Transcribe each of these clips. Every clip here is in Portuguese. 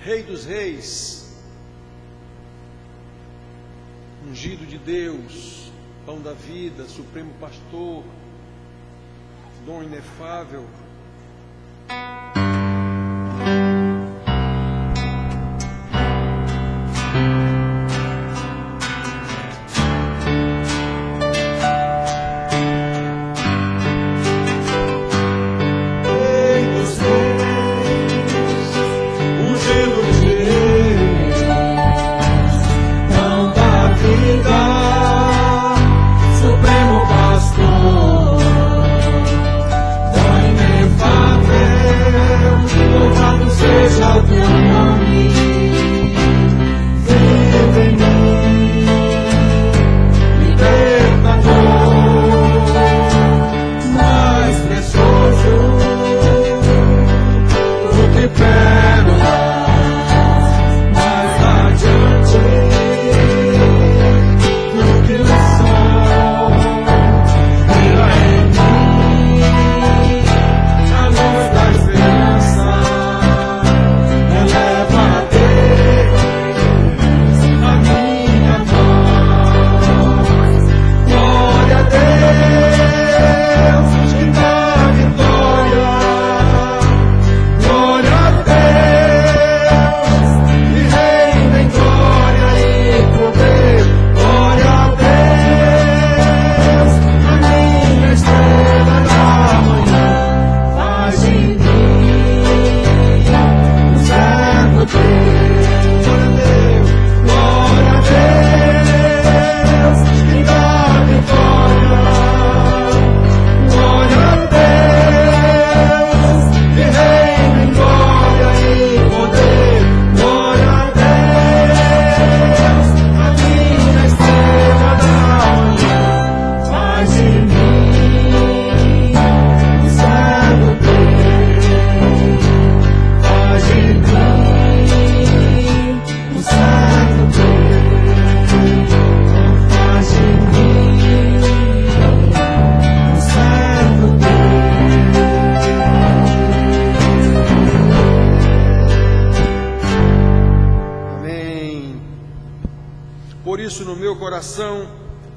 Rei dos reis, ungido de Deus, pão da vida, supremo pastor, dom inefável.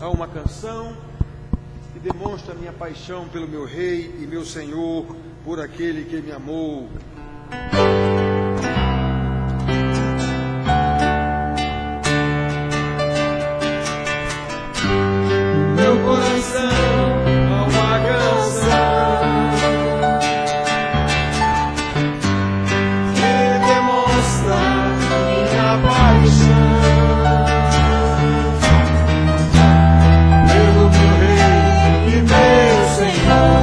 Há uma canção que demonstra a minha paixão pelo meu Rei e meu Senhor, por aquele que me amou. No meu coração há uma canção que demonstra minha paixão. Meu Senhor,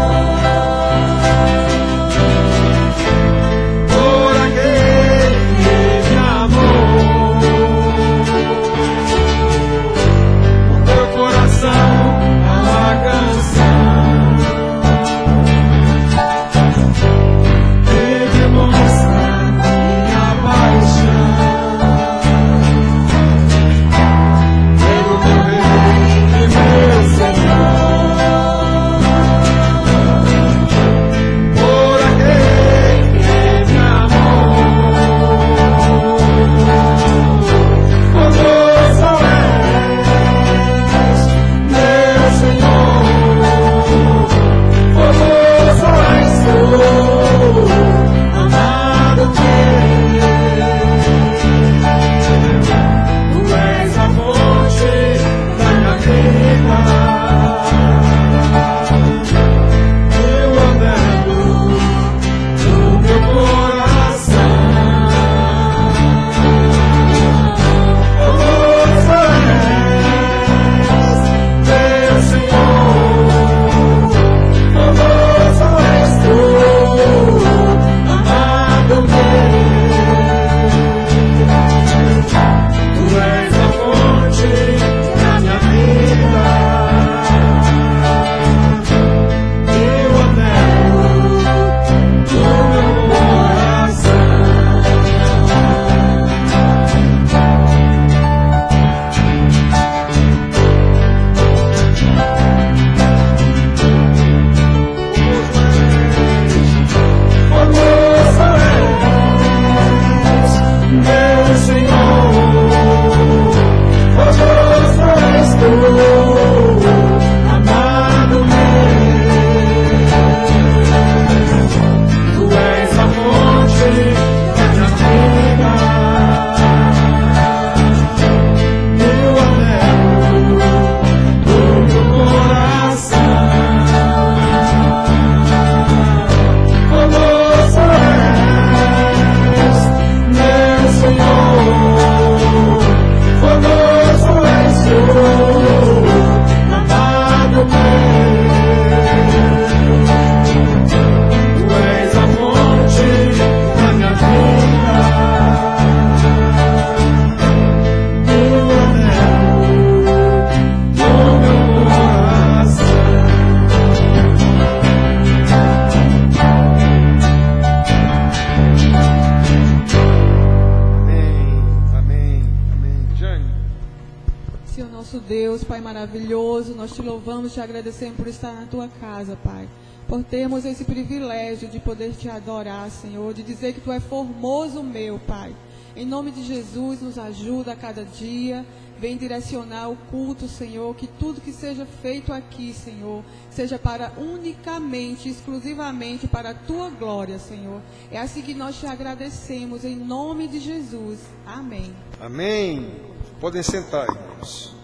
Deus, Pai maravilhoso, nós te louvamos, te agradecemos por estar na tua casa, Pai. Por termos esse privilégio de poder te adorar, Senhor, de dizer que tu é formoso, meu Pai. Em nome de Jesus, nos ajuda a cada dia. Vem direcionar o culto, Senhor, que tudo que seja feito aqui, Senhor, seja para unicamente, exclusivamente para a tua glória, Senhor. É assim que nós te agradecemos, em nome de Jesus. Amém. Amém. Podem sentar, irmãos.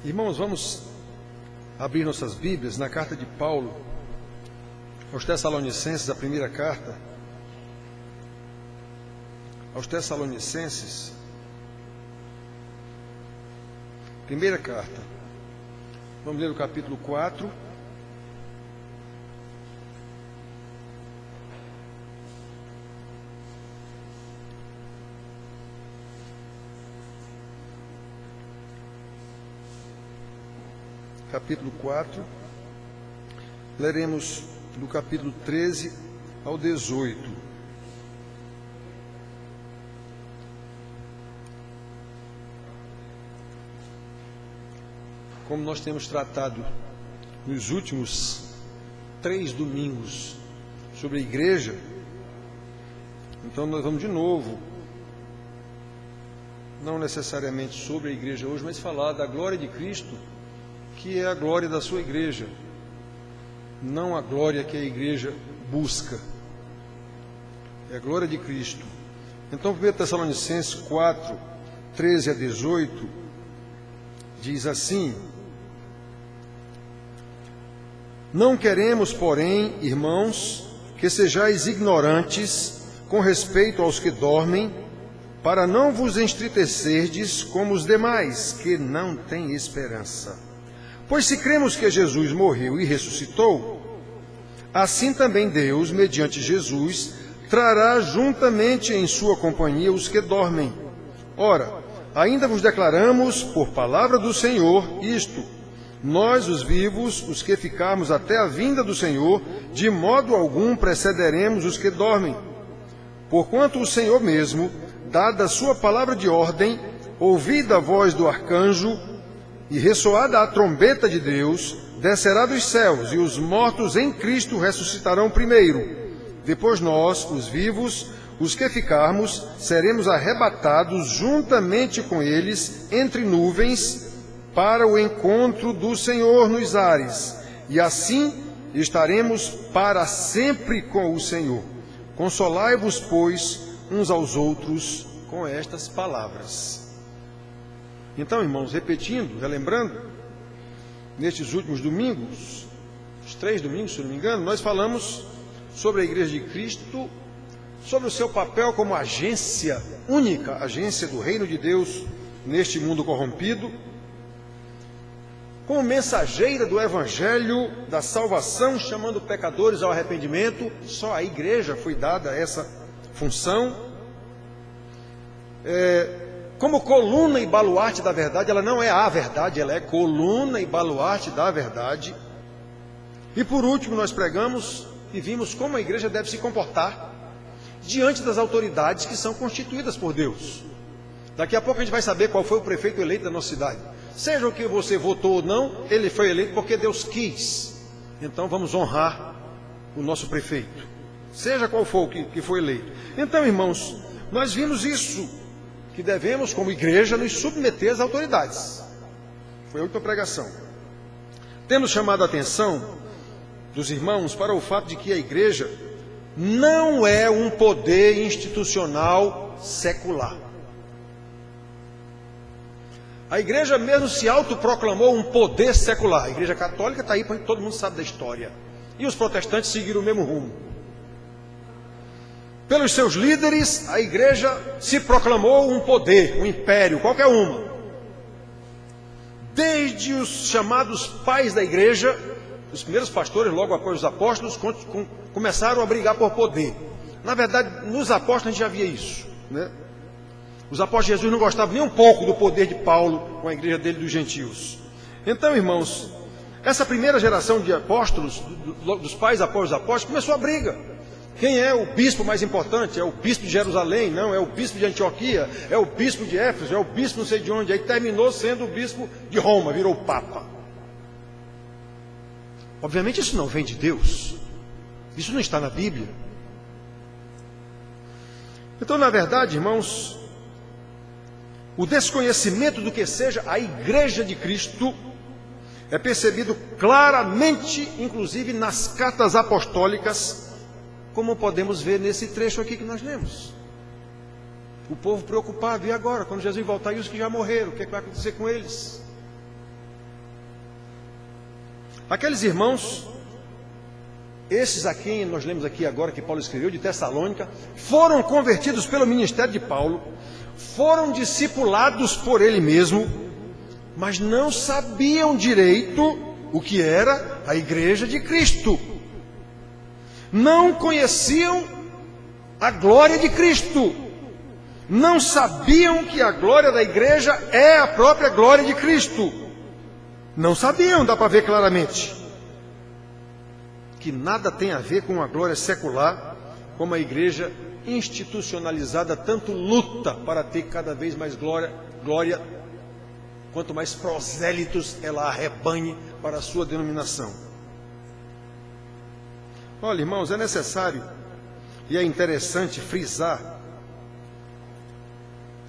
Irmãos, vamos abrir nossas Bíblias na carta de Paulo aos Tessalonicenses, a primeira carta aos Tessalonicenses, primeira carta. Vamos ler o capítulo 4. Capítulo 4, leremos do capítulo 13 ao 18. Como nós temos tratado nos últimos 3 domingos sobre a igreja, então nós vamos de novo, não necessariamente sobre a igreja hoje, mas falar da glória de Cristo, que é a glória da sua igreja, não a glória que a igreja busca, é a glória de Cristo. Então, 1 Tessalonicenses 4, 13 a 18, diz assim: Não queremos, porém, irmãos, que sejais ignorantes com respeito aos que dormem, para não vos entristecerdes como os demais, que não têm esperança. Pois se cremos que Jesus morreu e ressuscitou, assim também Deus, mediante Jesus, trará juntamente em sua companhia os que dormem. Ora, ainda vos declaramos, por palavra do Senhor, isto: nós, os vivos, os que ficarmos até a vinda do Senhor, de modo algum precederemos os que dormem. Porquanto o Senhor mesmo, dada a sua palavra de ordem, ouvida a voz do arcanjo, e ressoada a trombeta de Deus, descerá dos céus, e os mortos em Cristo ressuscitarão primeiro. Depois nós, os vivos, os que ficarmos, seremos arrebatados juntamente com eles entre nuvens para o encontro do Senhor nos ares. E assim estaremos para sempre com o Senhor. Consolai-vos, pois, uns aos outros com estas palavras. Então, irmãos, repetindo, relembrando, nestes últimos domingos, os 3 domingos, se não me engano, nós falamos sobre a Igreja de Cristo, sobre o seu papel como agência única, agência do reino de Deus neste mundo corrompido, como mensageira do Evangelho da salvação, chamando pecadores ao arrependimento. Só a Igreja foi dada essa função. Como coluna e baluarte da verdade. Ela não é a verdade, ela é coluna e baluarte da verdade. E por último nós pregamos e vimos como a igreja deve se comportar diante das autoridades que são constituídas por Deus. Daqui a pouco a gente vai saber qual foi o prefeito eleito da nossa cidade. Seja o que você votou ou não, ele foi eleito porque Deus quis. Então vamos honrar o nosso prefeito, seja qual for o que foi eleito. Então, irmãos, nós vimos isso, que devemos, como igreja, nos submeter às autoridades. Foi a última pregação. Temos chamado a atenção dos irmãos para o fato de que a igreja não é um poder institucional secular. A igreja mesmo se autoproclamou um poder secular. A igreja católica está aí, porque todo mundo sabe da história. E os protestantes seguiram o mesmo rumo. Pelos seus líderes, a igreja se proclamou um poder, um império, qualquer uma. Desde os chamados pais da igreja, os primeiros pastores, logo após os apóstolos, começaram a brigar por poder. Na verdade, nos apóstolos a gente já via isso, né? Os apóstolos de Jesus não gostavam nem um pouco do poder de Paulo com a igreja dele dos gentios. Então, irmãos, Essa primeira geração de apóstolos, dos pais apóstolos, começou a briga. Quem é o bispo mais importante? É o bispo de Jerusalém? Não, é o bispo de Antioquia, é o bispo de Éfeso, é o bispo não sei de onde. Aí terminou sendo o bispo de Roma, virou o Papa. Obviamente isso não vem de Deus. Isso não está na Bíblia. Então, na verdade, irmãos, o desconhecimento do que seja a Igreja de Cristo é percebido claramente, inclusive nas cartas apostólicas, como podemos ver nesse trecho aqui que nós lemos. O povo preocupado, e agora? Quando Jesus voltar, e os que já morreram, o que vai acontecer com eles? Aqueles irmãos, esses a quem nós lemos aqui agora, que Paulo escreveu, de Tessalônica, foram convertidos pelo ministério de Paulo, foram discipulados por ele mesmo, mas não sabiam direito o que era a Igreja de Cristo. Não conheciam a glória de Cristo. Não sabiam que a glória da igreja é a própria glória de Cristo. Não sabiam, dá para ver claramente. Que nada tem a ver com a glória secular, como a igreja institucionalizada tanto luta para ter cada vez mais glória, quanto mais prosélitos ela arrebanhe para a sua denominação. Olha, irmãos, é necessário e é interessante frisar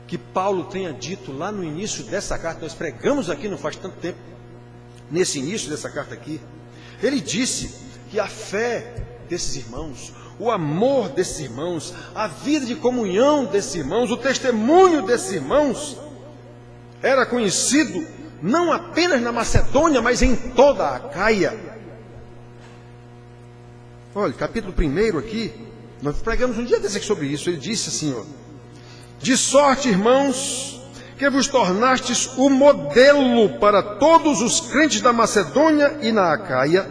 que Paulo tenha dito lá no início dessa carta, nós pregamos aqui não faz tanto tempo, nesse início dessa carta aqui, ele disse que a fé desses irmãos, o amor desses irmãos, a vida de comunhão desses irmãos, o testemunho desses irmãos, era conhecido não apenas na Macedônia, mas em toda a Acaia. Olha, capítulo 1 aqui, nós pregamos um dia desse aqui sobre isso, ele disse assim, ó: de sorte, irmãos, que vos tornastes o modelo para todos os crentes da Macedônia e na Acaia,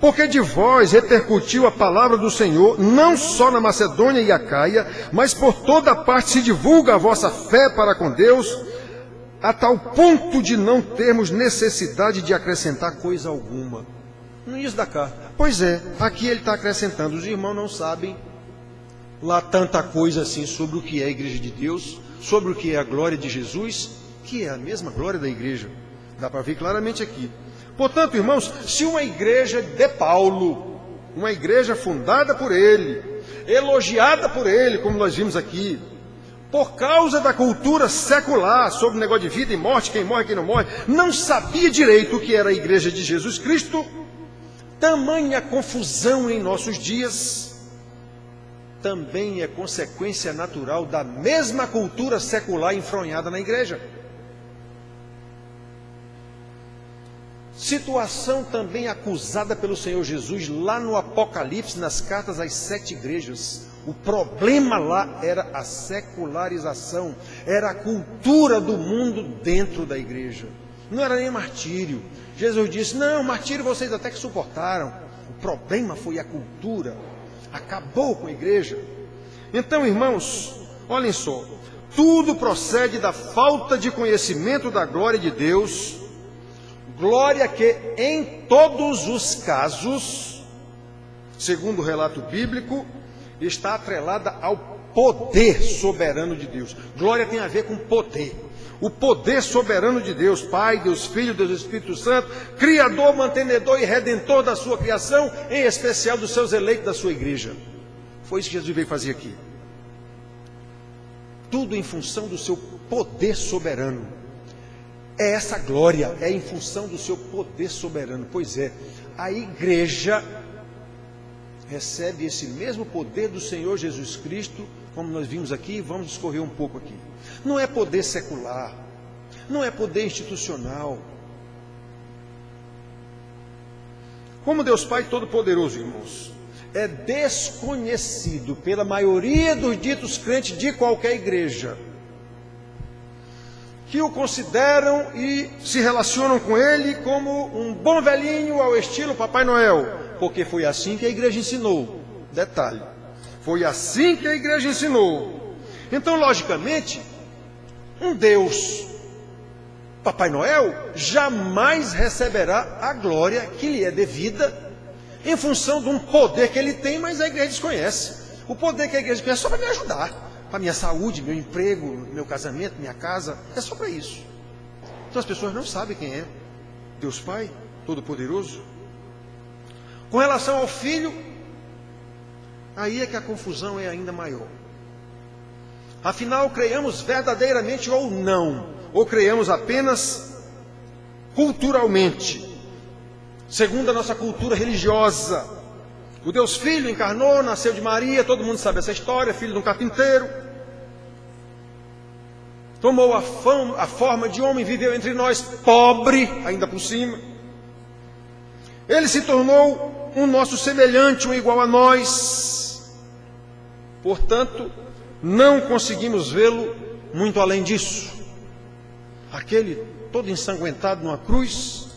porque de vós repercutiu a palavra do Senhor, não só na Macedônia e Acaia, mas por toda parte se divulga a vossa fé para com Deus, a tal ponto de não termos necessidade de acrescentar coisa alguma. No início da carta. Pois é, aqui ele está acrescentando, os irmãos não sabem lá tanta coisa assim sobre o que é a igreja de Deus, sobre o que é a glória de Jesus, que é a mesma glória da igreja. Dá para ver claramente aqui. Portanto, irmãos, se uma igreja de Paulo, uma igreja fundada por ele, elogiada por ele, como nós vimos aqui, por causa da cultura secular sobre o negócio de vida e morte, quem morre, quem não morre, não sabia direito o que era a igreja de Jesus Cristo, tamanha confusão em nossos dias, também é consequência natural da mesma cultura secular enfronhada na igreja. Situação também acusada pelo Senhor Jesus lá no Apocalipse, nas cartas às 7 igrejas. O problema lá era a secularização, era a cultura do mundo dentro da igreja. Não era nem martírio. Jesus disse, não, martírio vocês até que suportaram. O problema foi a cultura. Acabou com a igreja. Então, irmãos, olhem só. Tudo procede da falta de conhecimento da glória de Deus. Glória que em todos os casos, segundo o relato bíblico, está atrelada ao poder soberano de Deus. Glória tem a ver com poder. O poder soberano de Deus, Pai, Deus Filho, Deus Espírito Santo, Criador, mantenedor e redentor da sua criação, em especial dos seus eleitos da sua igreja. Foi isso que Jesus veio fazer aqui. Tudo em função do seu poder soberano. É essa glória, é em função do seu poder soberano. Pois é, a igreja recebe esse mesmo poder do Senhor Jesus Cristo, como nós vimos aqui, vamos discorrer um pouco aqui. Não é poder secular, não é poder institucional. Como Deus Pai Todo-Poderoso, irmãos, é desconhecido pela maioria dos ditos crentes de qualquer igreja, que o consideram e se relacionam com ele como um bom velhinho ao estilo Papai Noel, porque foi assim que a igreja ensinou. Detalhe, foi assim que a igreja ensinou. Então, logicamente, um Deus Papai Noel jamais receberá a glória que lhe é devida em função de um poder que ele tem, mas a igreja desconhece. O poder que a igreja conhece é só para me ajudar, para minha saúde, meu emprego, meu casamento, minha casa, é só para isso. Então as pessoas não sabem quem é Deus Pai Todo-Poderoso. Com relação ao Filho, aí é que a confusão é ainda maior. Afinal, creiamos verdadeiramente ou não, ou creiamos apenas culturalmente, segundo a nossa cultura religiosa. O Deus Filho encarnou, nasceu de Maria, todo mundo sabe essa história, filho de um carpinteiro. Tomou a forma de homem, viveu entre nós, pobre, ainda por cima. Ele se tornou um nosso semelhante, um igual a nós. Portanto, não conseguimos vê-lo muito além disso. Aquele todo ensanguentado numa cruz.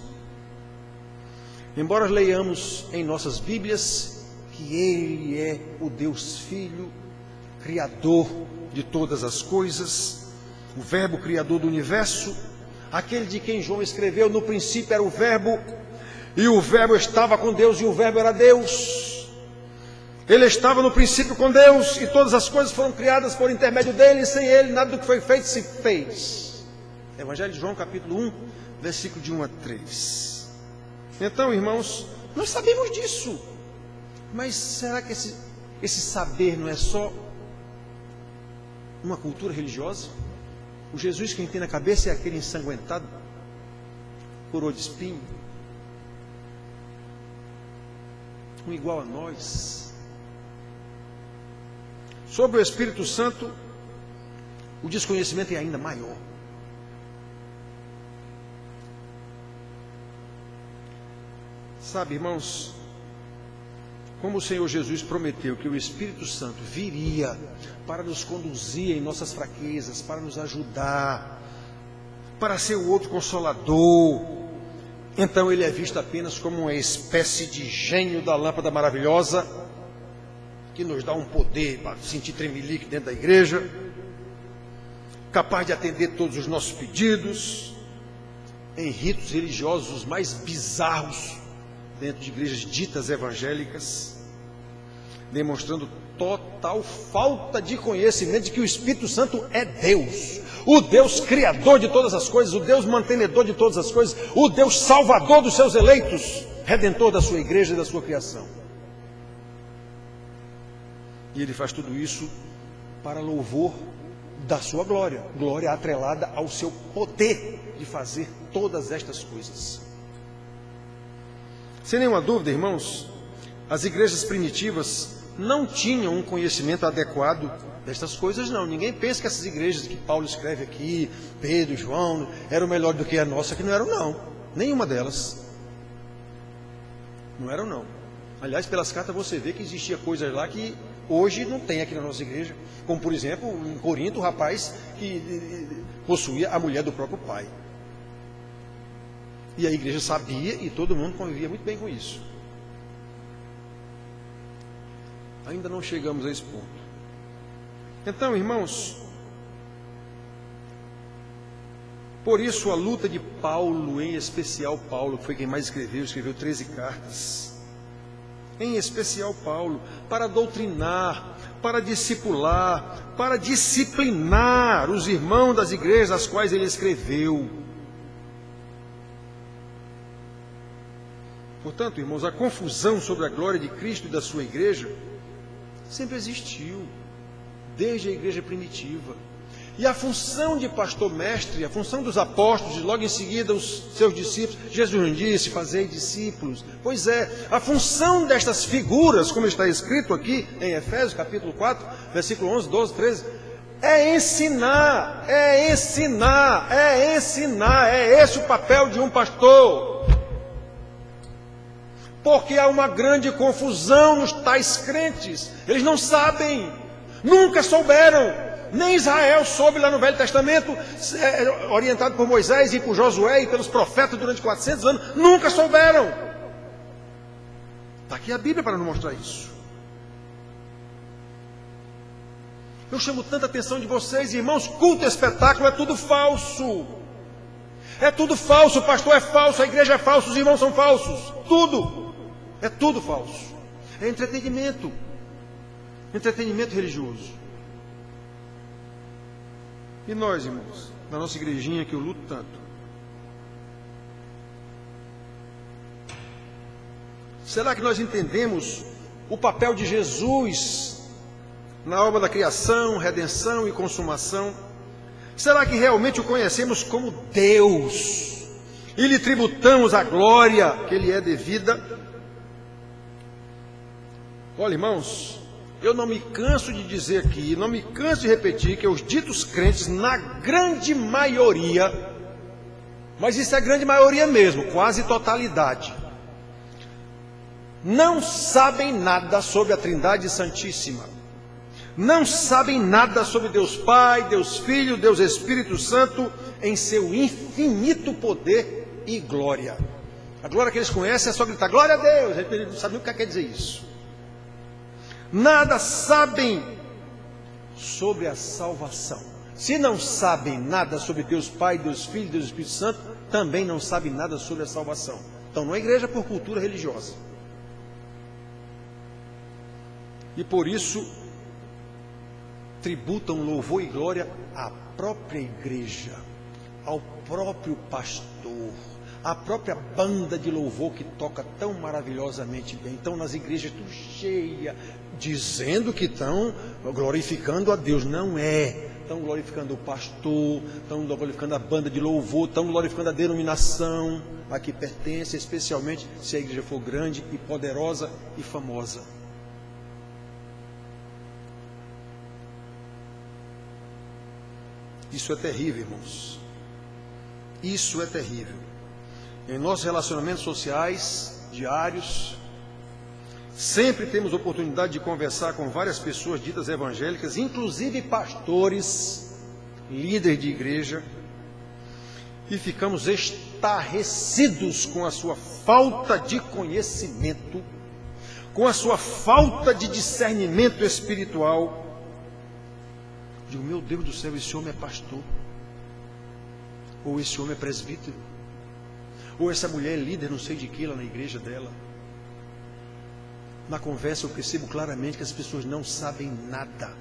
Embora leiamos em nossas Bíblias que Ele é o Deus Filho, Criador de todas as coisas, o Verbo Criador do Universo, aquele de quem João escreveu, no princípio era o Verbo, e o Verbo estava com Deus, e o Verbo era Deus. Ele estava no princípio com Deus, e todas as coisas foram criadas por intermédio dele, e sem ele nada do que foi feito se fez. Evangelho de João, capítulo 1, versículo de 1 a 3. Então, irmãos, nós sabemos disso, mas será que esse saber não é só uma cultura religiosa? O Jesus que tem na cabeça é aquele ensanguentado, coroa de espinho, um igual a nós. Sobre o Espírito Santo, o desconhecimento é ainda maior. Sabe, irmãos, como o Senhor Jesus prometeu que o Espírito Santo viria para nos conduzir em nossas fraquezas, para nos ajudar, para ser o outro consolador, então ele é visto apenas como uma espécie de gênio da lâmpada maravilhosa, que nos dá um poder para sentir tremelique dentro da igreja, capaz de atender todos os nossos pedidos, em ritos religiosos os mais bizarros, dentro de igrejas ditas evangélicas, demonstrando total falta de conhecimento de que o Espírito Santo é Deus, o Deus criador de todas as coisas, o Deus mantenedor de todas as coisas, o Deus salvador dos seus eleitos, redentor da sua igreja e da sua criação. E ele faz tudo isso para louvor da sua glória, glória atrelada ao seu poder de fazer todas estas coisas. Sem nenhuma dúvida, irmãos, as igrejas primitivas não tinham um conhecimento adequado destas coisas, não. Ninguém pensa que essas igrejas que Paulo escreve aqui, Pedro, João, eram melhor do que a nossa, que não eram, não. Nenhuma delas. Não eram, não. Aliás, pelas cartas você vê que existia coisas lá que hoje não tem aqui na nossa igreja. Como, por exemplo, em Corinto, o rapaz que possuía a mulher do próprio pai. E a igreja sabia e todo mundo convivia muito bem com isso. Ainda não chegamos a esse ponto. Então, irmãos, por isso a luta de Paulo, em especial Paulo, que foi quem mais escreveu 13 cartas, em especial Paulo, para doutrinar, para discipular, para disciplinar os irmãos das igrejas às quais ele escreveu. Portanto, irmãos, a confusão sobre a glória de Cristo e da sua igreja sempre existiu, desde a igreja primitiva. E a função de pastor-mestre, a função dos apóstolos, e logo em seguida os seus discípulos, Jesus não disse, fazei discípulos. Pois é, a função destas figuras, como está escrito aqui em Efésios, capítulo 4, versículo 11, 12, 13, é ensinar, é ensinar, é ensinar, é esse o papel de um pastor. Porque há uma grande confusão nos tais crentes, eles não sabem, nunca souberam, nem Israel soube lá no Velho Testamento, orientado por Moisés e por Josué e pelos profetas durante 400 anos, nunca souberam. Está aqui a Bíblia para nos mostrar isso. Eu chamo tanta atenção de vocês, irmãos, culto e espetáculo é tudo falso. É tudo falso, o pastor é falso, a igreja é falsa, os irmãos são falsos. Tudo. É tudo falso. É entretenimento. Entretenimento religioso. E nós, irmãos, na nossa igrejinha que eu luto tanto, será que nós entendemos o papel de Jesus na obra da criação, redenção e consumação? Será que realmente o conhecemos como Deus e lhe tributamos a glória que lhe é devida? Olha, irmãos, eu não me canso de dizer aqui, não me canso de repetir que os ditos crentes, na grande maioria, mas isso é a grande maioria mesmo, quase totalidade, não sabem nada sobre a Trindade Santíssima. Não sabem nada sobre Deus Pai, Deus Filho, Deus Espírito Santo, em seu infinito poder e glória. A glória que eles conhecem é só gritar, glória a Deus. Eles não sabem o que quer dizer isso. Nada sabem sobre a salvação. Se não sabem nada sobre Deus Pai, Deus Filho, Deus Espírito Santo, também não sabem nada sobre a salvação. Então não é igreja por cultura religiosa. E por isso tributam louvor e glória à própria igreja, ao próprio pastor, à própria banda de louvor que toca tão maravilhosamente bem. Então nas igrejas tudo cheia, dizendo que estão glorificando a Deus. Não é. Estão glorificando o pastor, estão glorificando a banda de louvor, estão glorificando a denominação a que pertence, especialmente se a igreja for grande e poderosa e famosa. Isso é terrível, irmãos. Isso é terrível. Em nossos relacionamentos sociais, diários, sempre temos oportunidade de conversar com várias pessoas ditas evangélicas, inclusive pastores, líderes de igreja, e ficamos estarrecidos com a sua falta de conhecimento, com a sua falta de discernimento espiritual. Digo, meu Deus do céu, esse homem é pastor, ou esse homem é presbítero, ou essa mulher é líder, não sei de que, lá na igreja dela. Na conversa eu percebo claramente que as pessoas não sabem nada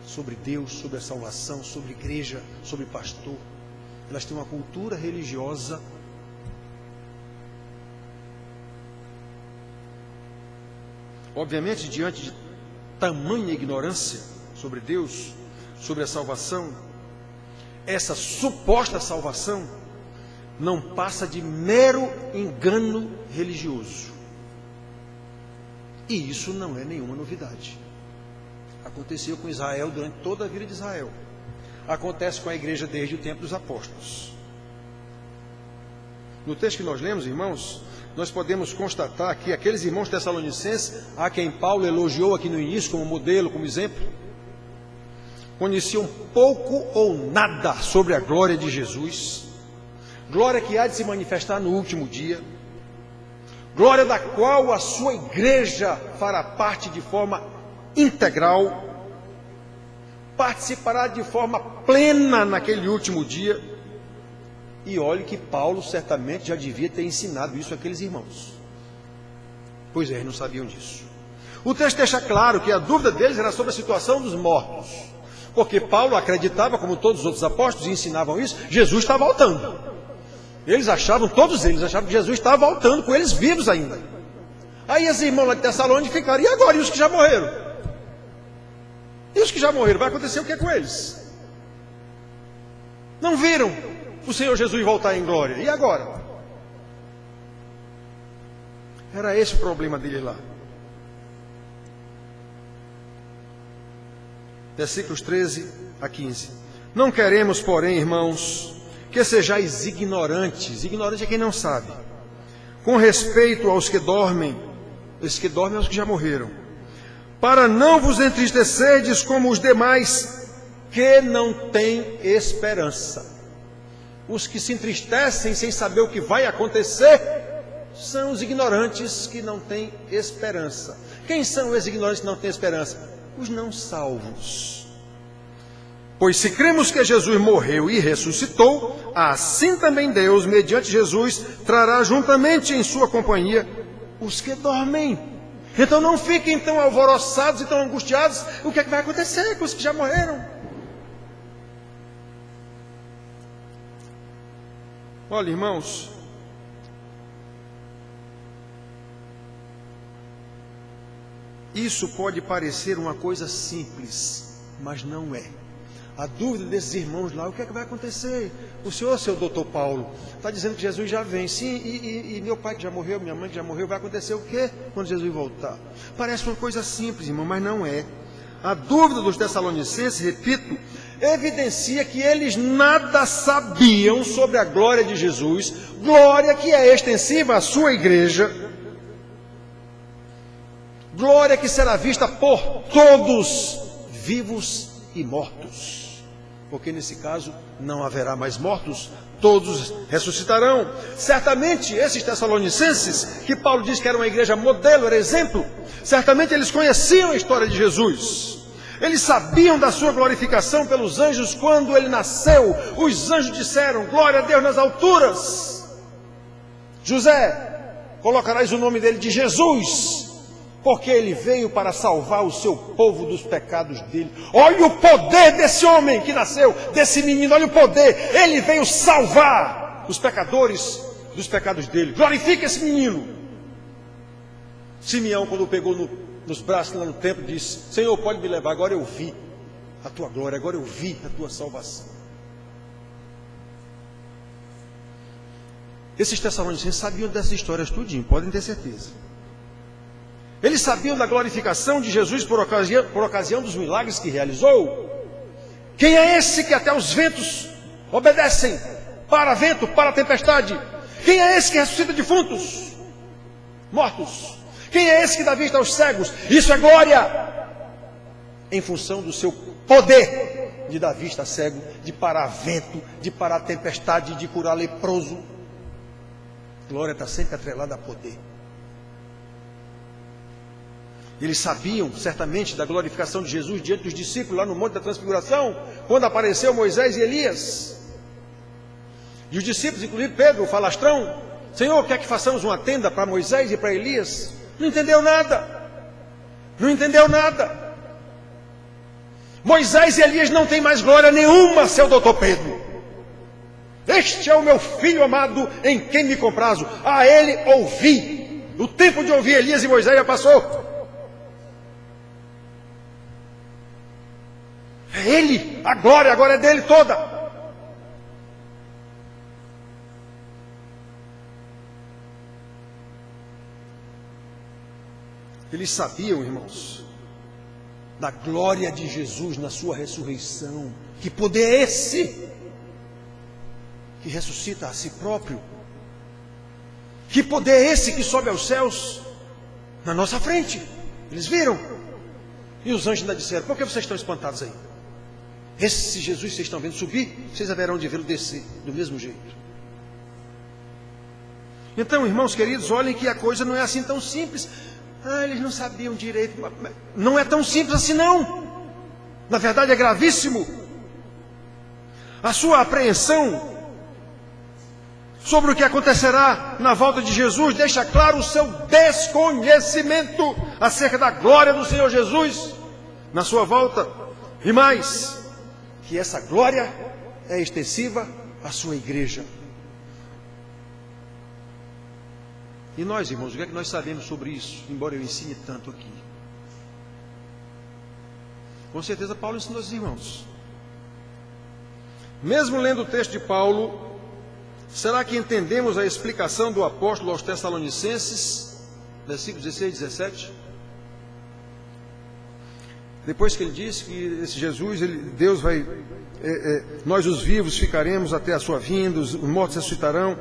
sobre Deus, sobre a salvação, sobre igreja, sobre pastor. Elas têm uma cultura religiosa obviamente, diante de tamanha ignorância sobre Deus, sobre a salvação, essa suposta salvação não passa de mero engano religioso. E isso não é nenhuma novidade. Aconteceu com Israel durante toda a vida de Israel. Acontece com a igreja desde o tempo dos apóstolos. No texto que nós lemos, irmãos, nós podemos constatar que aqueles irmãos tessalonicenses, a quem Paulo elogiou aqui no início como modelo, como exemplo, conheciam pouco ou nada sobre a glória de Jesus, glória que há de se manifestar no último dia, glória da qual a sua igreja fará parte de forma integral, participará de forma plena naquele último dia. E olhe que Paulo certamente já devia ter ensinado isso àqueles irmãos. Pois é, eles não sabiam disso. O texto deixa claro que a dúvida deles era sobre a situação dos mortos, porque Paulo acreditava, como todos os outros apóstolos ensinavam isso, Jesus está voltando. Todos eles achavam que Jesus estava voltando com eles vivos ainda. Aí os irmãos lá de Tessalônica ficaram, e agora? E os que já morreram? E os que já morreram, vai acontecer o que com eles? Não viram o Senhor Jesus voltar em glória, e agora? Era esse o problema dele lá. Versículos 13 a 15. Não queremos, porém, irmãos, que sejais ignorantes. Ignorante é quem não sabe. Com respeito aos que dormem, esses que dormem são os que já morreram, para não vos entristecerdes como os demais que não têm esperança. Os que se entristecem sem saber o que vai acontecer são os ignorantes que não têm esperança. Quem são os ignorantes que não têm esperança? Os não salvos. Pois se cremos que Jesus morreu e ressuscitou, assim também Deus, mediante Jesus, trará juntamente em sua companhia os que dormem. Então não fiquem tão alvoroçados e tão angustiados. O que é que vai acontecer com os que já morreram? Olha, irmãos, isso pode parecer uma coisa simples, mas não é. A dúvida desses irmãos lá, o que é que vai acontecer? O senhor, seu doutor Paulo, está dizendo que Jesus já vem. Sim, e meu pai que já morreu, minha mãe que já morreu, vai acontecer o quê quando Jesus voltar? Parece uma coisa simples, irmão, mas não é. A dúvida dos Tessalonicenses, repito, evidencia que eles nada sabiam sobre a glória de Jesus, glória que é extensiva à sua igreja, glória que será vista por todos, vivos e mortos. Porque nesse caso não haverá mais mortos, todos ressuscitarão. Certamente esses Tessalonicenses, que Paulo diz que era uma igreja modelo, era exemplo, certamente eles conheciam a história de Jesus. Eles sabiam da sua glorificação pelos anjos quando ele nasceu. Os anjos disseram: glória a Deus nas alturas. José, colocarás o nome dele de Jesus, porque ele veio para salvar o seu povo dos pecados dele. Olha o poder desse homem que nasceu, desse menino, olha o poder. Ele veio salvar os pecadores dos pecados dele. Glorifica esse menino. Simeão, quando o pegou nos braços lá no templo, disse: Senhor, pode me levar, agora eu vi a tua glória, agora eu vi a tua salvação. Esses Tessalonicenses sabiam dessas histórias tudinho, podem ter certeza. Eles sabiam da glorificação de Jesus por ocasião dos milagres que realizou. Quem é esse que até os ventos obedecem? Para vento, para tempestade. Quem é esse que ressuscita defuntos, mortos? Quem é esse que dá vista aos cegos? Isso é glória, em função do seu poder de dar vista a cego, de parar vento, de parar tempestade, de curar leproso. Glória está sempre atrelada a poder. Eles sabiam certamente da glorificação de Jesus diante dos discípulos lá no Monte da Transfiguração, quando apareceu Moisés e Elias. E os discípulos, inclusive Pedro, o falastrão: Senhor, quer que façamos uma tenda para Moisés e para Elias? Não entendeu nada. Não entendeu nada. Moisés e Elias não têm mais glória nenhuma, seu doutor Pedro. Este é o meu filho amado, em quem me comprazo. A ele ouvi. O tempo de ouvir Elias e Moisés já passou. É ele, a glória agora é dele toda. Eles sabiam, irmãos, da glória de Jesus na sua ressurreição. Que poder é esse que ressuscita a si próprio? Que poder é esse que sobe aos céus na nossa frente? Eles viram. E os anjos ainda disseram: por que vocês estão espantados aí? Esse Jesus que vocês estão vendo subir, vocês haverão de vê-lo descer do mesmo jeito. Então, irmãos queridos, olhem que a coisa não é assim tão simples. Eles não sabiam direito. Não é tão simples assim não. Na verdade é gravíssimo. A sua apreensão sobre o que acontecerá na volta de Jesus deixa claro o seu desconhecimento acerca da glória do Senhor Jesus na sua volta. E mais, que essa glória é extensiva à sua igreja. E nós, irmãos, o que é que nós sabemos sobre isso? Embora eu ensine tanto aqui. Com certeza Paulo ensinou aos irmãos. Mesmo lendo o texto de Paulo, será que entendemos a explicação do apóstolo aos Tessalonicenses, versículos 16 e 17? Depois que ele disse que esse Jesus, Deus vai, nós os vivos ficaremos até a sua vinda, os mortos ressuscitarão.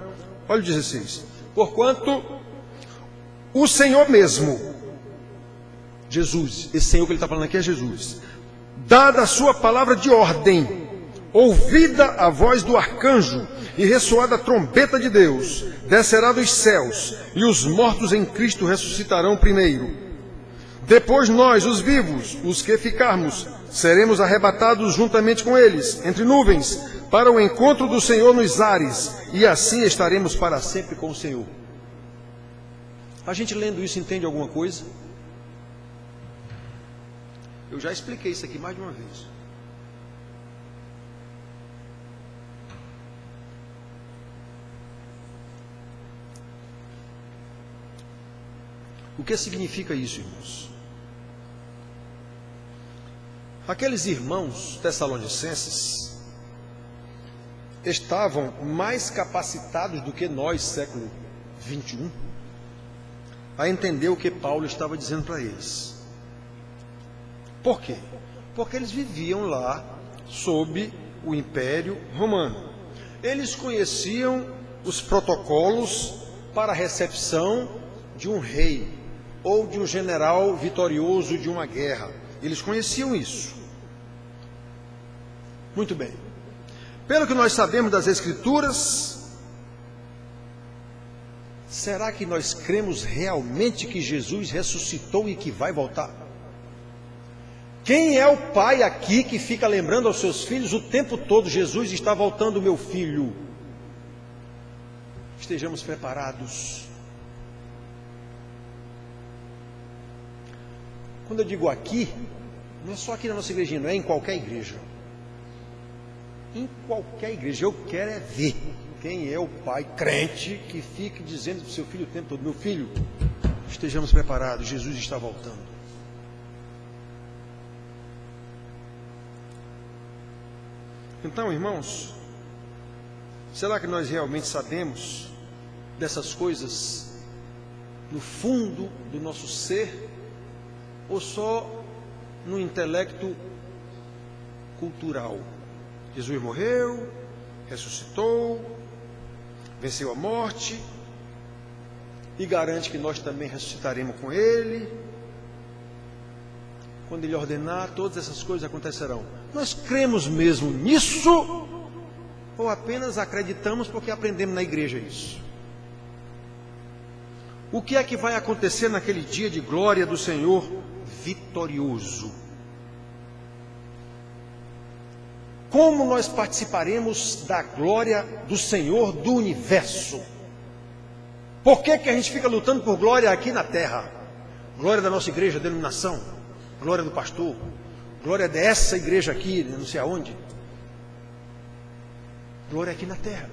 Olha o 16. Porquanto o Senhor mesmo, Jesus, esse Senhor que ele está falando aqui é Jesus, dada a sua palavra de ordem, ouvida a voz do arcanjo e ressoada a trombeta de Deus, descerá dos céus, e os mortos em Cristo ressuscitarão primeiro. Depois nós, os vivos, os que ficarmos, seremos arrebatados juntamente com eles, entre nuvens, para o encontro do Senhor nos ares, e assim estaremos para sempre com o Senhor. A gente lendo isso entende alguma coisa? Eu já expliquei isso aqui mais de uma vez. O que significa isso, irmãos? Aqueles irmãos tessalonicenses estavam mais capacitados do que nós, século 21, a entender o que Paulo estava dizendo para eles. Por quê? Porque eles viviam lá sob o Império Romano. Eles conheciam os protocolos para a recepção de um rei ou de um general vitorioso de uma guerra. Eles conheciam isso. Muito bem. Pelo que nós sabemos das Escrituras, será que nós cremos realmente que Jesus ressuscitou e que vai voltar? Quem é o pai aqui que fica lembrando aos seus filhos o tempo todo: Jesus está voltando, meu filho? Estejamos preparados. Quando eu digo aqui, não é só aqui na nossa igrejinha, não é em qualquer igreja. Em qualquer igreja. Eu quero é ver quem é o pai crente que fica dizendo para o seu filho o tempo todo: meu filho, estejamos preparados, Jesus está voltando. Então, irmãos, será que nós realmente sabemos dessas coisas no fundo do nosso ser, ou só no intelecto cultural? Jesus morreu, ressuscitou, venceu a morte e garante que nós também ressuscitaremos com Ele. Quando Ele ordenar, todas essas coisas acontecerão. Nós cremos mesmo nisso, ou apenas acreditamos porque aprendemos na igreja isso? O que é que vai acontecer naquele dia de glória do Senhor vitorioso? Como nós participaremos da glória do Senhor do universo? Por que a gente fica lutando por glória aqui na terra? Glória da nossa igreja, denominação, glória do pastor, glória dessa igreja aqui, não sei aonde. Glória aqui na terra.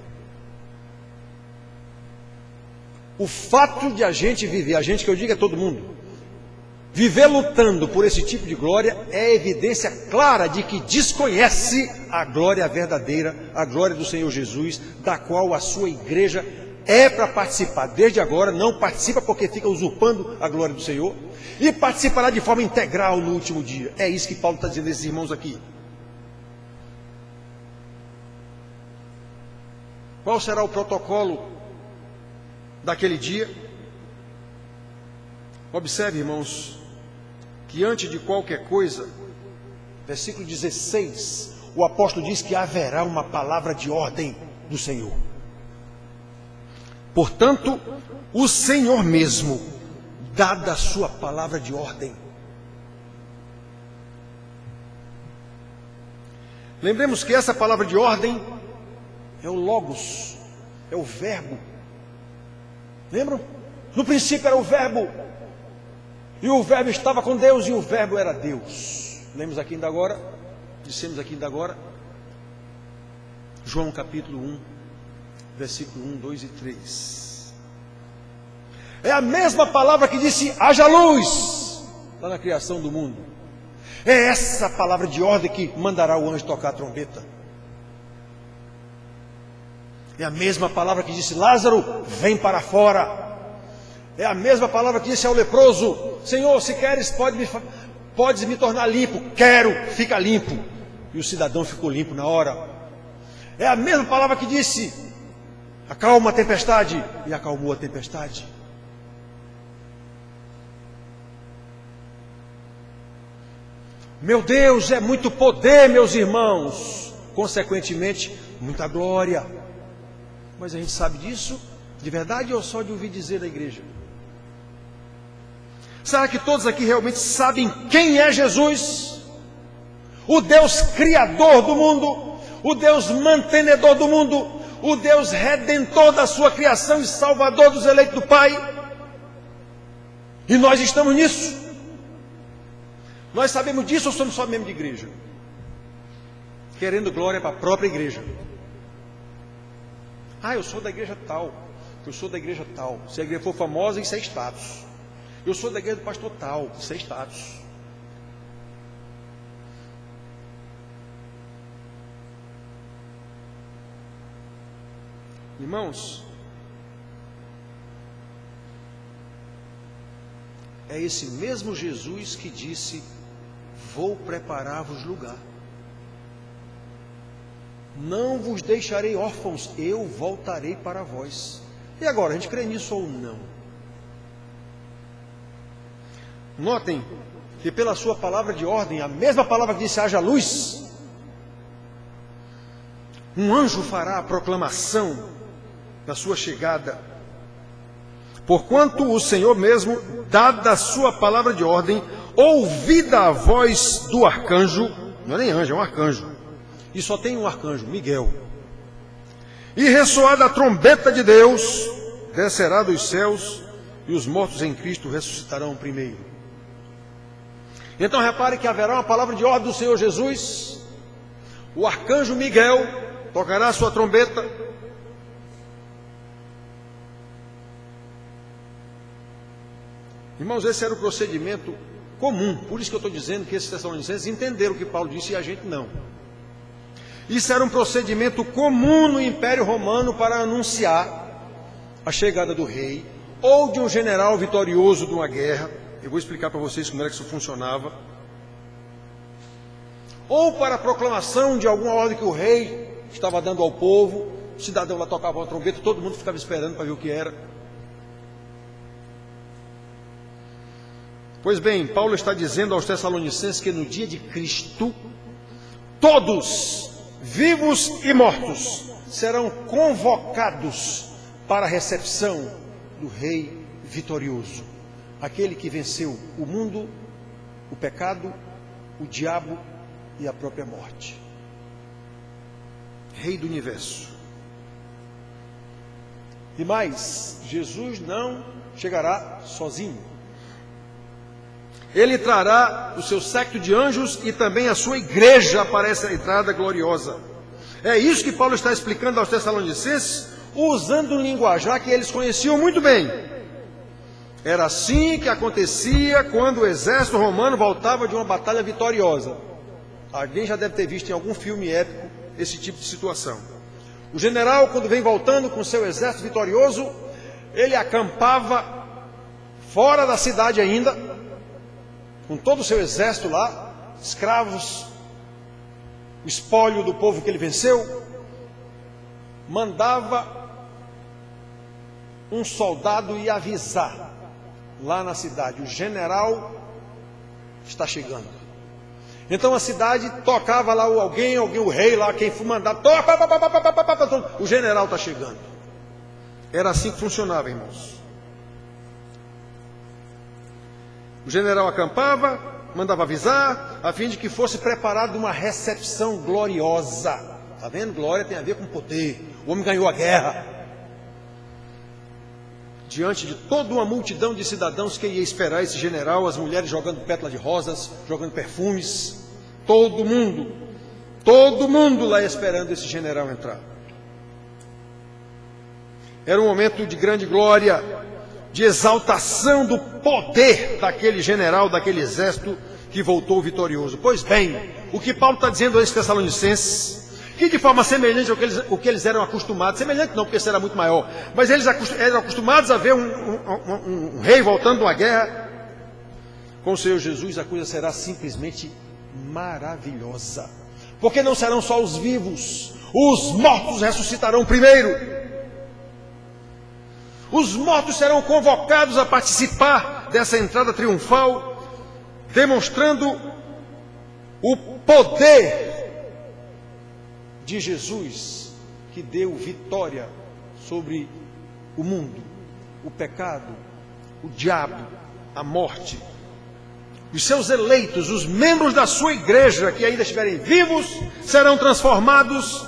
O fato de a gente viver, a gente que eu digo é todo mundo, viver lutando por esse tipo de glória é evidência clara de que desconhece a glória verdadeira, a glória do Senhor Jesus, da qual a sua igreja é para participar. Desde agora não participa porque fica usurpando a glória do Senhor, e participará de forma integral no último dia. É isso que Paulo está dizendo a esses irmãos aqui. Qual será o protocolo daquele dia? Observe, irmãos, que antes de qualquer coisa, versículo 16, o apóstolo diz que haverá uma palavra de ordem do Senhor. Portanto, o Senhor mesmo, dada a sua palavra de ordem. Lembremos que essa palavra de ordem é o Logos, é o verbo. Lembram? No princípio era o verbo, e o verbo estava com Deus, e o verbo era Deus. Lemos aqui ainda agora, dissemos aqui ainda agora, João capítulo 1, versículo 1, 2 e 3. É a mesma palavra que disse: haja luz, lá na criação do mundo. É essa palavra de ordem que mandará o anjo tocar a trombeta. É a mesma palavra que disse: Lázaro, vem para fora. É a mesma palavra que disse ao leproso: Senhor, se queres, podes me tornar limpo. Quero, fica limpo. E o cidadão ficou limpo na hora. É a mesma palavra que disse: acalma a tempestade, e acalmou a tempestade. Meu Deus, é muito poder, meus irmãos. Consequentemente, muita glória. Mas a gente sabe disso de verdade ou só de ouvir dizer da igreja? Será que todos aqui realmente sabem quem é Jesus? O Deus criador do mundo, o Deus mantenedor do mundo, o Deus redentor da sua criação e salvador dos eleitos do Pai. E nós estamos nisso. Nós sabemos disso ou somos só membros de igreja? Querendo glória para a própria igreja. Eu sou da igreja tal. Eu sou da igreja tal. Se a igreja for famosa, isso é status. Eu sou da igreja do pastor tal. Isso é status. Irmãos, é esse mesmo Jesus que disse: vou preparar-vos lugar. Não vos deixarei órfãos, eu voltarei para vós. E agora, a gente crê nisso ou não? Notem que pela sua palavra de ordem, a mesma palavra que disse haja luz, um anjo fará a proclamação da sua chegada. Porquanto o Senhor mesmo, dada a sua palavra de ordem, ouvida a voz do arcanjo, não é nem anjo, é um arcanjo, e só tem um arcanjo, Miguel, e ressoada a trombeta de Deus, descerá dos céus, e os mortos em Cristo ressuscitarão primeiro. Então repare que haverá uma palavra de ordem do Senhor Jesus, o arcanjo Miguel tocará a sua trombeta, irmãos, esse era o procedimento comum. Por isso que eu estou dizendo que esses tessalonicenses entenderam o que Paulo disse e a gente não. Isso era um procedimento comum no Império Romano para anunciar a chegada do rei ou de um general vitorioso de uma guerra. Eu vou explicar para vocês como era que isso funcionava. Ou para a proclamação de alguma ordem que o rei estava dando ao povo. O cidadão lá tocava uma trombeta, todo mundo ficava esperando para ver o que era. Pois bem, Paulo está dizendo aos Tessalonicenses que no dia de Cristo, todos, vivos e mortos, serão convocados para a recepção do Rei vitorioso, aquele que venceu o mundo, o pecado, o diabo e a própria morte. Rei do universo. E mais, Jesus não chegará sozinho. Ele trará o seu séquito de anjos e também a sua igreja para essa entrada gloriosa. É isso que Paulo está explicando aos Tessalonicenses, usando um linguajar que eles conheciam muito bem. Era assim que acontecia quando o exército romano voltava de uma batalha vitoriosa. Alguém já deve ter visto em algum filme épico esse tipo de situação. O general, quando vem voltando com seu exército vitorioso, ele acampava fora da cidade ainda, com todo o seu exército lá, escravos, o espólio do povo que ele venceu, mandava um soldado ir avisar lá na cidade: o general está chegando. Então a cidade tocava lá alguém, o rei lá, quem for mandar, toca, o general está chegando. Era assim que funcionava, irmãos. O general acampava, mandava avisar, a fim de que fosse preparada uma recepção gloriosa. Está vendo? Glória tem a ver com poder. O homem ganhou a guerra. Diante de toda uma multidão de cidadãos que ia esperar esse general, as mulheres jogando pétalas de rosas, jogando perfumes, todo mundo lá esperando esse general entrar. Era um momento de grande glória, de exaltação do poder daquele general, daquele exército que voltou vitorioso. Pois bem, o que Paulo está dizendo a esses Tessalonicenses, que de forma semelhante ao que eles eram acostumados, semelhante não, porque esse era muito maior, mas eles eram acostumados a ver um rei voltando de uma guerra. Com o Senhor Jesus a coisa será simplesmente maravilhosa, porque não serão só os vivos, os mortos ressuscitarão primeiro. Os mortos serão convocados a participar dessa entrada triunfal, demonstrando o poder de Jesus, que deu vitória sobre o mundo, o pecado, o diabo a morte. Os seus eleitos, os membros da sua igreja que ainda estiverem vivos, serão transformados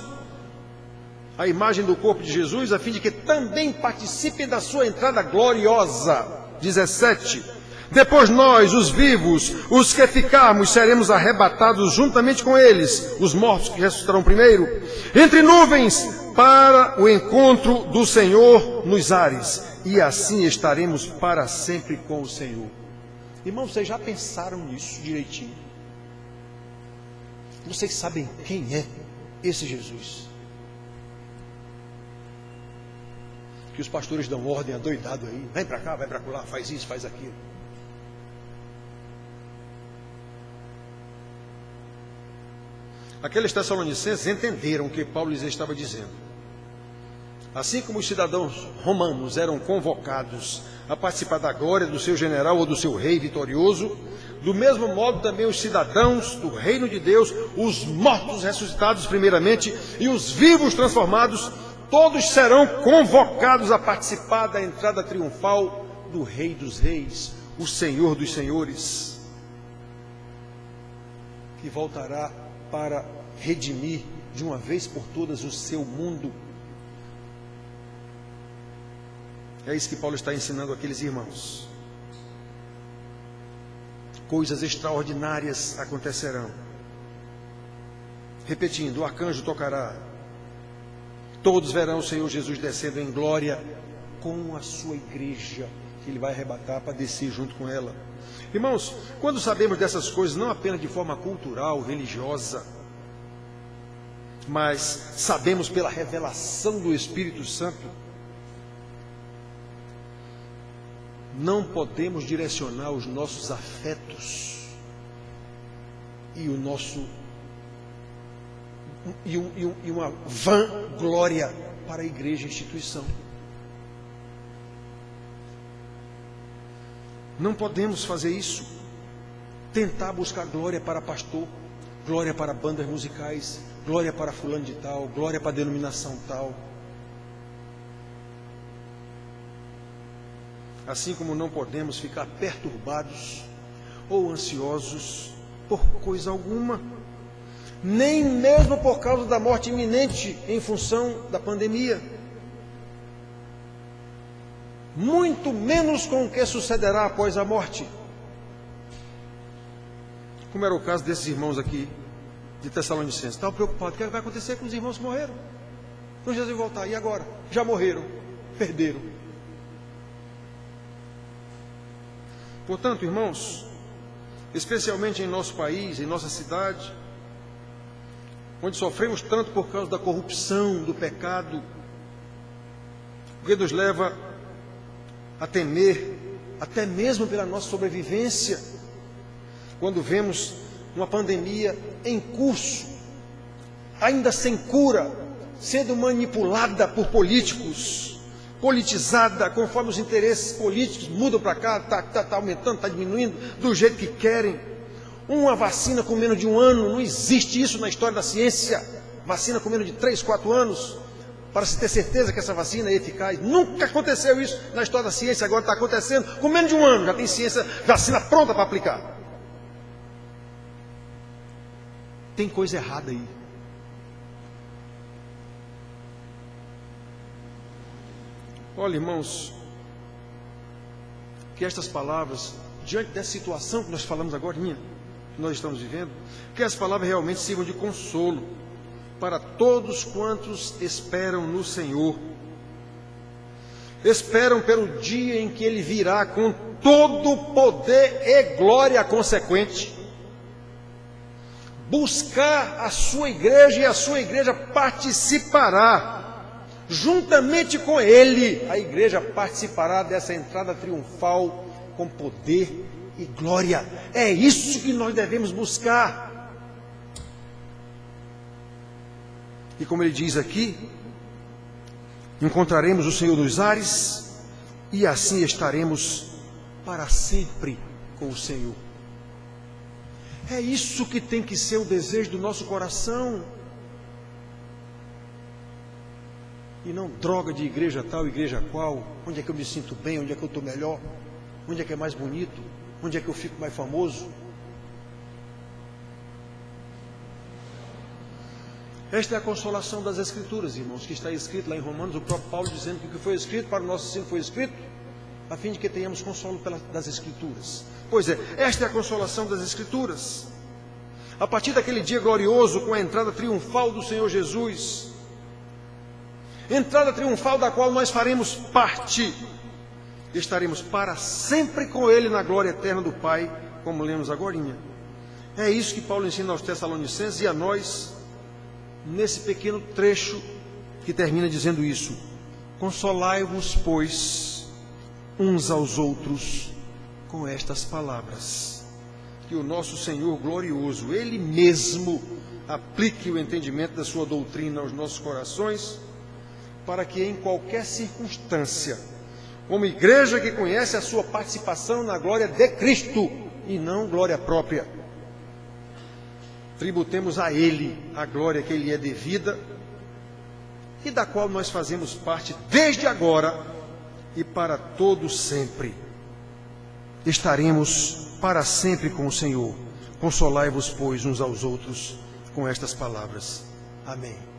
à imagem do corpo de Jesus, a fim de que também participem da sua entrada gloriosa. 17. Depois nós, os vivos, os que ficarmos, seremos arrebatados juntamente com eles, os mortos que ressuscitarão primeiro, entre nuvens, para o encontro do Senhor nos ares, e assim estaremos para sempre com o Senhor. Irmãos, vocês já pensaram nisso direitinho? Vocês sabem quem é esse Jesus? Que os pastores dão ordem adoidado aí, vem para cá, vai para lá, faz isso, faz aquilo. Aqueles tessalonicenses entenderam o que Paulo lhes estava dizendo. Assim como os cidadãos romanos eram convocados a participar da glória do seu general ou do seu rei vitorioso, do mesmo modo também os cidadãos do reino de Deus, os mortos ressuscitados primeiramente e os vivos transformados, todos serão convocados a participar da entrada triunfal do Rei dos Reis, o Senhor dos Senhores, que voltará para redimir de uma vez por todas o seu mundo. É isso que Paulo está ensinando àqueles irmãos. Coisas extraordinárias acontecerão. Repetindo, o arcanjo tocará. Todos verão o Senhor Jesus descendo em glória com a sua igreja, que Ele vai arrebatar para descer junto com ela. Irmãos, quando sabemos dessas coisas, não apenas de forma cultural, religiosa, mas sabemos pela revelação do Espírito Santo, não podemos direcionar os nossos afetos e uma vã glória para a igreja e instituição. Não podemos fazer isso. Tentar buscar glória para pastor, glória para bandas musicais, glória para fulano de tal, glória para denominação tal. Assim como não podemos ficar perturbados ou ansiosos por coisa alguma, nem mesmo por causa da morte iminente em função da pandemia, muito menos com o que sucederá após a morte, como era o caso desses irmãos aqui de Tessalonicenses. Estavam preocupados, o que vai acontecer com os irmãos que morreram? Então Jesus vai voltar, e agora? Já morreram, perderam. Portanto, irmãos, especialmente em nosso país, em nossa cidade, onde sofremos tanto por causa da corrupção, do pecado, o que nos leva a temer, até mesmo pela nossa sobrevivência, quando vemos uma pandemia em curso, ainda sem cura, sendo manipulada por políticos, politizada, conforme os interesses políticos mudam para cá, está aumentando, está diminuindo, do jeito que querem. Uma vacina com menos de 1 ano, não existe isso na história da ciência. Vacina com menos de 3, 4 anos, para se ter certeza que essa vacina é eficaz. Nunca aconteceu isso na história da ciência, agora está acontecendo. Com menos de 1 ano, já tem ciência, vacina pronta para aplicar. Tem coisa errada aí. Olha, irmãos, que estas palavras, diante dessa situação que nós falamos agora, que nós estamos vivendo, que as palavras realmente sirvam de consolo para todos quantos esperam no Senhor. Esperam pelo dia em que Ele virá com todo o poder e glória consequente. Buscar a sua igreja, e a sua igreja participará. Juntamente com Ele, a igreja participará dessa entrada triunfal com poder e glória. É isso que nós devemos buscar. E como ele diz aqui, encontraremos o Senhor nos ares e assim estaremos para sempre com o Senhor. É isso que tem que ser o desejo do nosso coração. E não droga de igreja tal, igreja qual, onde é que eu me sinto bem, onde é que eu estou melhor. Onde é que é mais bonito? Onde é que eu fico mais famoso? Esta é a consolação das Escrituras, irmãos, que está escrito lá em Romanos, o próprio Paulo dizendo que o que foi escrito para o nosso ensino foi escrito, a fim de que tenhamos consolo das Escrituras. Pois é, esta é a consolação das Escrituras. A partir daquele dia glorioso, com a entrada triunfal do Senhor Jesus, entrada triunfal da qual nós faremos parte, estaremos para sempre com Ele na glória eterna do Pai, como lemos agorinha. É isso que Paulo ensina aos Tessalonicenses e a nós, nesse pequeno trecho que termina dizendo isso: consolai-vos, pois, uns aos outros com estas palavras. Que o nosso Senhor glorioso, Ele mesmo, aplique o entendimento da sua doutrina aos nossos corações, para que em qualquer circunstância, como igreja que conhece a sua participação na glória de Cristo e não glória própria, tributemos a Ele a glória que Ele é devida e da qual nós fazemos parte desde agora e para todo sempre. Estaremos para sempre com o Senhor. Consolai-vos, pois, uns aos outros com estas palavras. Amém.